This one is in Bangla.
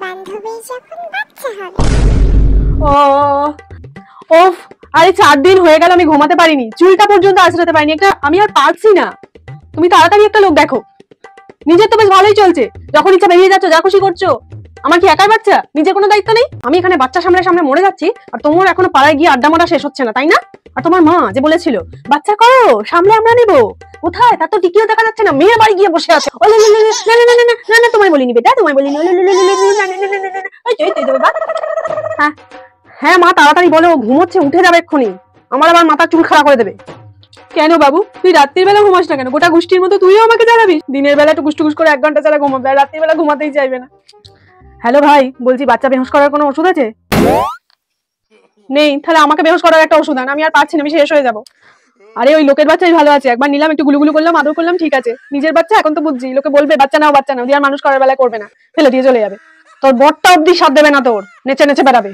বান্ধবীর যখন বাচ্চা হবে। ও ওফ, আরে 4 দিন হয়ে গেল আমি ঘুমাতে পারিনি, চুলটা পর্যন্ত আঁচড়াতে পারিনি, একটা আমি আর পারছি না। তুমি তাড়াতাড়ি একটা লোক দেখো। নিজের তো বেশ ভালোই চলছে, যখন ইচ্ছা বেরিয়ে যাচ্ছ, যা খুশি করছো। আমার কি একার বাচ্চা? নিজের কোনো দায়িত্ব নেই? আমি এখানে বাচ্চা সামনে সামনে মরে যাচ্ছি, আর তোমার এখনো পাড়ায় গিয়ে আড্ডা মারা শেষ হচ্ছে না, তাই না? আর তোমার মা যে বলেছিল বাচ্চা করো, সামলে আমরা নেবো, কোথায় তার তো টিকিও দেখা যাচ্ছে না, মেয়ের বাড়ি গিয়ে বসে আছে। না না না না না না, তোমায় বলিনি বেটা, তোমায় বলিনি। হ্যাঁ হ্যাঁ মা, তাড়াতাড়ি বলো, ঘুমোচ্ছে, উঠে যাবে এক্ষুনি, আমার আবার মাথা চুল খাড়া করে দেবে। কেন বাবু, তুই রাত্রির বেলা ঘুমাস না কেন? গোটা গোষ্ঠীর মতো তুইও আমাকে জ্বালাবি? দিনের বেলা একটু গুষ্টুগুস করে 1 ঘন্টা ছাড়া ঘুমাবে, আর রাত্রির বেলা ঘুমাতেই চাইবে না। হ্যালো ভাই, বলছি বাচ্চা বেহুশ করার কোনো ওষুধ আছে? নেই? তাহলে আমাকে বেহুশ করার একটা ওষুধ আন, আমি আর পারছি না, আমি শেষ হয়ে যাবো। আরে ওই লোকের বাচ্চাই ভালো আছে, একবার নিলাম, একটু গুলুগুলু করলাম, আদর করলাম, ঠিক আছে। নিজের বাচ্চা এখন তো বুঝছি, লোকে বলবে বাচ্চা নাও বাচ্চা নাও, দিয়ে আর মানুষ করার বেলায় করবে না, ফেলে দিয়ে চলে যাবে। তোর বরটা অব্দি সাথ দেবে না, তোর নেচে নেচে বেড়াবে।